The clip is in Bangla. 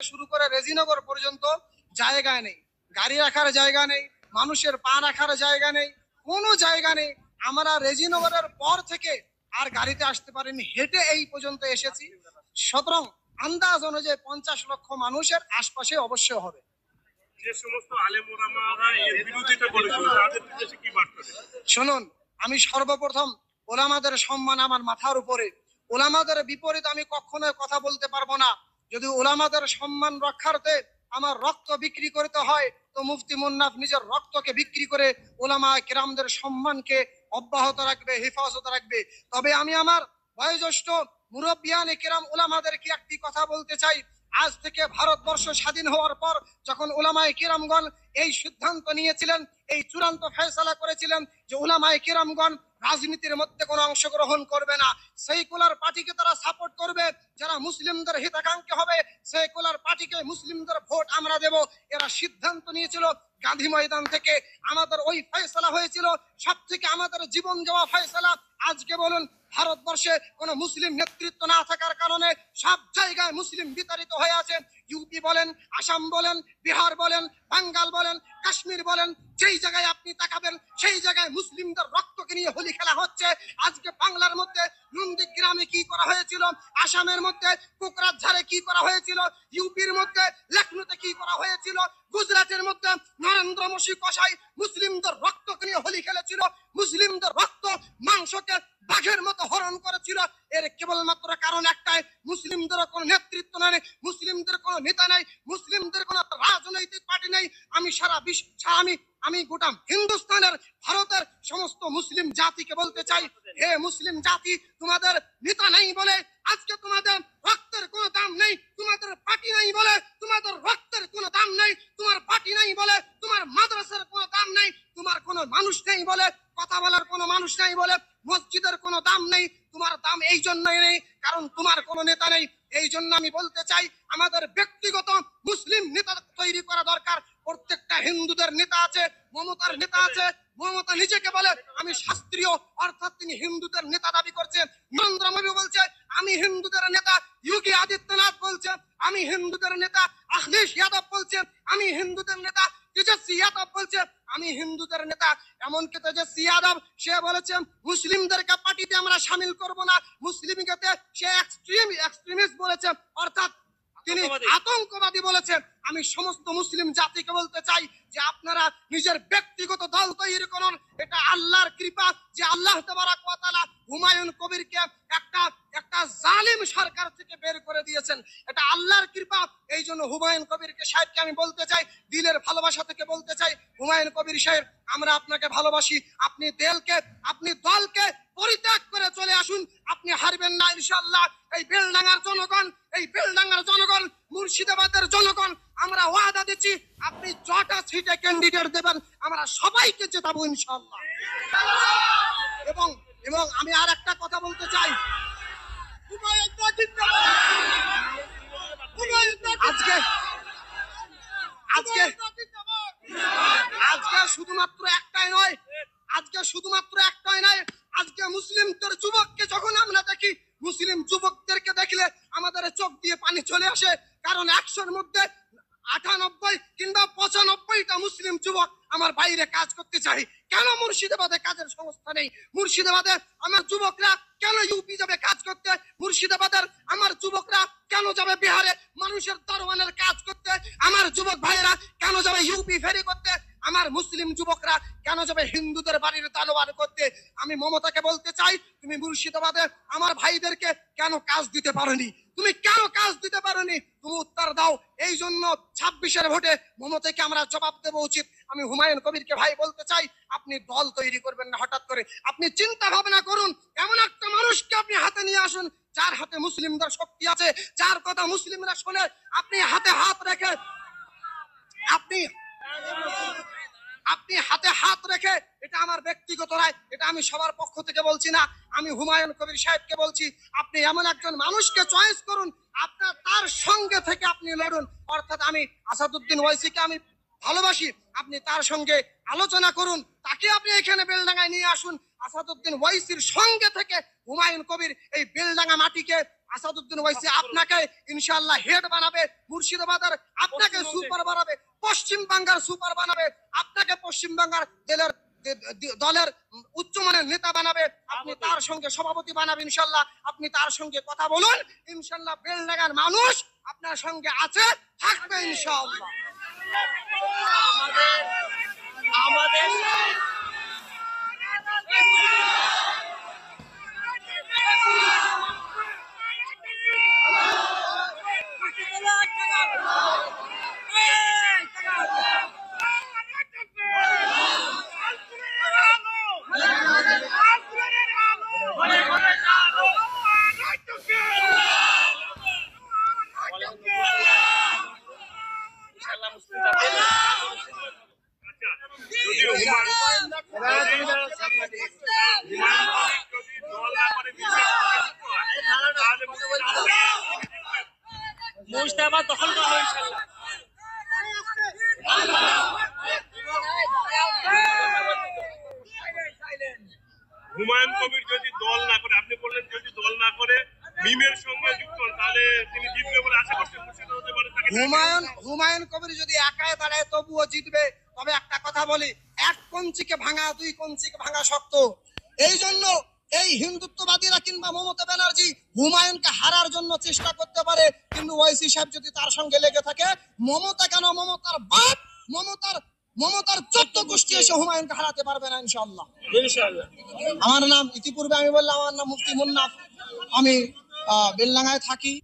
শুরু করে রেজিনগর পর্যন্ত জায়গা নেই, গাড়ি রাখার জায়গা নেই, মানুষের পা রাখার জায়গা নেই, কোনো জায়গা নেই। আমরা রেজিনগরের পর থেকে আর গাড়িতে আসতে পারিনি, হেঁটে এই পর্যন্ত এসেছি। সুতরাং আন্দাজ অনুযায়ী 50 লক্ষ মানুষের আশপাশে অবশ্যই হবে। শুনুন, আমি সর্বপ্রথম ওলামাদের সম্মান আমার মাথার উপরে, ওলামাদের বিপরীত আমি কখনোই কথা বলতে পারবো না। যদি ওলামাদের সম্মান রক্ষার্থে আমার রক্ত বিক্রি করতে হয়, তো মুফতি মুন্নাফ নিজের রক্তকে বিক্রি করে ওলামা কিরামদের সম্মানকে অব্যাহত রাখবে, হেফাজত রাখবে। তবে আমি আমার বয়োজ্যেষ্ঠ মুরব্বিয়ানে কিরাম ওলামাদেরকে একটি কথা বলতে চাই। আজ থেকে ভারতবর্ষ স্বাধীন হওয়ার পর যখন উলামায়ে কিরামগণ এই সিদ্ধান্ত নিয়েছিলেন, এই চূড়ান্ত ফয়সালা করেছিলেন যে উলামায়ে কিরামগণ রাজনীতির মধ্যে কোনো অংশগ্রহণ করবে না, সেকুলার পার্টিকে তারা সাপোর্ট করবে, যারা মুসলিমদের হিতাকাঙ্ক্ষী হবে সেকুলার পার্টিকে মুসলিমদের ভোট আমরা দেব, এরা সিদ্ধান্ত নিয়েছিল গান্ধী ময়দান থেকে। আমাদের ওই ফয়সালা হয়েছিল সব থেকে আমাদের জীবন যাওয়া ফয়সালা। আজকে বলুন, ভারতবর্ষে কোন মুসলিম নেতৃত্ব না থাকার কারণে সব জায়গায় মুসলিম বিতাড়িত হয়ে আছে। ইউপি বলেন, আসাম বলেন, বিহার বলেন, বাঙ্গাল বলেন, কাশ্মীর বলেন, যেই জায়গায় আপনি তাকাবেন সেই জায়গায় মুসলিমদের রক্তকে নিয়ে হোলি খেলা হচ্ছে। আজকে বাংলার মধ্যে নন্দীগ্রামে কি করা হয়েছিল, আসামের মধ্যে কোকরাঝাড়ে কি করা হয়েছিল, ইউপির মধ্যে লখনউতে কি করা হয়েছিল, গুজরাটের মধ্যে নরেন্দ্র মোদী কসাই মুসলিমদের রক্তকে নিয়ে হোলি খেলেছিল, মুসলিমদের রক্ত মাংসকে বাঘের মতো হরণ করেছিল। এর কেবলমাত্র কারণ একটাই, মুসলিমদের কোনো নেতৃত্ব নেই, মুসলিমদের কোনো নেতা নেই, মুসলিমদের কোনো রাজনৈতিক পার্টি নেই। আমি সারা বিশ্ব আমি গোটা হিন্দুস্তানের ভারতের সমস্ত মুসলিম জাতিকে বলতে চাই, হে মুসলিম জাতি, তোমাদের নেতা নেই বলে আজকে তোমাদের রক্তের কোনো দাম নেই, তোমাদের পার্টি নেই বলে তোমাদের রক্তের কোনো দাম নেই, তোমার পার্টি নেই বলে তোমার মাদ্রাসার কোনো দাম নেই, তোমার কোনো মানুষ নেই বলে, কথা বলার কোনো মানুষ নেই বলে মসজিদের কোনো দাম নেই। তোমার দাম এই জন্যই নেই কারণ তোমার কোনো নেতা নেই। এই জন্য আমি বলতে চাই, আমাদের ব্যক্তিগত মুসলিম নেতা তৈরি করা দরকার। প্রত্যেকটা হিন্দুদের নেতা আছে, মমতার নেতা আছে। মমতা নিজেকে বলে আমি শাস্ত্রীয়, অর্থাৎ তিনি হিন্দুদের নেতা দাবি করছেন। নরেন্দ্র মোদী বলছে আমি হিন্দুদের নেতা, যোগী আদিত্যনাথ বলছে আমি হিন্দুদের নেতা, অখিলেশ যাদব বলছে আমি হিন্দুদের নেতা, তেজস্বী যাদব বলছে আমি হিন্দুদের নেতা। এমনকি তেজস্বী যাদব সে বলেছে মুসলিমদেরকে পার্টিতে আমরা শামিল করব না, মুসলিমকে সে এক্সট্রিমিস্ট বলেছে, অর্থাৎ তিনি আতঙ্কবাদী বলেছেন। আমি সমস্ত মুসলিম জাতিকে বলতে চাই যে আপনারা নিজের ব্যক্তিগত দল তৈরি করুন। এটা আল্লাহর কৃপা যে আল্লাহ তাবারক ওয়া তাআলা হুমায়ুন কবিরকে একটা জালিম সরকার থেকে বের করে দিয়েছেন, এটা আল্লাহর কৃপা। এই জন্য হুমায়ুন কবিরকে সাহেবকে আমি বলতে চাই, দিলের ভালোবাসা থেকে বলতে চাই, হুমায়ুন কবির সাহেব আমরা আপনাকে ভালোবাসি, আপনি দলকে পরিত্যাগ করে চলে আসুন, আপনি হারবেন না ইনশাআল্লাহ। এই বেলডাঙ্গার জনগণ, মুর্শিদাবাদের জনগণ, আমরা ওয়াদা দিচ্ছি আপনি যটা সিটে ক্যান্ডিডেট দেবেন আমরা সবাইকে জেতাবো ইনশাআল্লাহ। এবং আমি আর একটা কথা বলতে চাই, আজকে শুধুমাত্র একটাই নয়, আজকে মুসলিমদের যুবককে যখন আমরা দেখি, মুসলিম যুবকদেরকে দেখলে আমাদের চোখ দিয়ে পানি চলে আসে। কারণ 100-র মধ্যে 98 কিংবা 95টা মুসলিম যুবক আমার বাইরে কাজ করতে চাই। কেন মুর্শিদাবাদে কাজের সংস্থা নেই? মুর্শিদাবাদের আমার যুবকরা কেন ইউপি যাবে কাজ করতে? মুর্শিদাবাদের আমার যুবকরা কেন যাবে বিহারে মানুষের দারোয়ানের কাজ করতে? আমার যুবক ভাইয়েরা কেন যাবে ইউপি ফেরি করতে? আমার মুসলিম যুবকরা কেন যাবে হিন্দুদের বাড়ির দারোয়ান করতে? আমি মমতাকে বলতে চাই, তুমি মুর্শিদাবাদে আমার ভাইদেরকে কেন কাজ দিতে পারোনি? তুমি উত্তর দাও। এই জন্য 26-এর ভোটে মমতাকে আমরা জবাব দেব উচিত। আমি হুমায়ুন কবিরকে ভাই বলতে চাই, আপনি দল তৈরি করবেন না হঠাৎ করে, আপনি চিন্তা ভাবনা করুন, এমন একটা মানুষকে আপনি হাতে নিয়ে আসুন যার হাতে মুসলিমদের শক্তি আছে, যার কথা মুসলিমরা শোনে। আপনি হাতে হাত রেখে, এটা আমার ব্যক্তিগত রায়, এটা আমি সবার পক্ষ থেকে বলছি না, আমি হুমায়ুন কবির সাহেবকে বলছি, আপনি এমন একজন মানুষকে চয়েস করুন, আপনার তার সঙ্গে থেকে আপনি লড়ুন। অর্থাৎ আমি আসাদুদ্দিন ওয়াইসিকে আমি ভালোবাসি, আপনি তার সঙ্গে আলোচনা করুন, তাকে আপনি এখানে বেলডাঙ্গায় নিয়ে আসুন, আসাদুদ্দিন ওয়াইসির সঙ্গে থেকে হুমায়ুন কবির এই বেলডাঙ্গা মাটিকে আসাদুদ্দিন ওয়াইসি আপনাকে ইনশাআল্লাহ হেড বানাবে, মুর্শিদাবাদের আপনাকে সুপার বানাবে, পশ্চিম বাংলার সুপার বানাবে, আপনাকে পশ্চিম বাংলার দলের উচ্চমানের নেতা বানাবে, আপনি তার সঙ্গে সভাপতি বানাবেন ইনশাআল্লাহ। আপনি তার সঙ্গে কথা বলুন, ইনশাআল্লাহ বেলডাঙ্গার মানুষ আপনার সঙ্গে আছে, থাকবে ইনশাআল্লাহ। আমাদের মুস্তাফা দখল করা ইনশাআল্লাহ। হুমায়ুন কবির যদি দল না করে, আপনি বললেন যদি দল না করে মিমের সঙ্গে যুক্ত হন তাহলে তিনি জিতবে বলে আশা করছেন, মুর্শিদাবাদ হতে পারে। হুমায়ুন কবির যদি একাই দাঁড়ায় তবুও জিতবে। তবে একটা কথা বলি, এক কঞ্চিকে ভাঙা দুই কঞ্চিকে ভাঙা শক্ত। এই জন্য এই হিন্দুত্ববাদীরা কিংবা মমতা ব্যানার্জি হুমায়ুনকে হারার জন্য চেষ্টা করতে পারে, কিন্তু ওয়াইসি সাহেব যদি তার সঙ্গে লেগে থাকে, মমতা কেন, মমতার বাপ, মমতার 14 গোষ্ঠী এসে হুমায়ুনকে হারাতে পারবে না ইনশাআল্লাহ। আমার নাম ইতিপূর্বে আমি বললাম, আমার নাম মুফতি মুন্নাফ, আমি বেলডাঙ্গায় থাকি।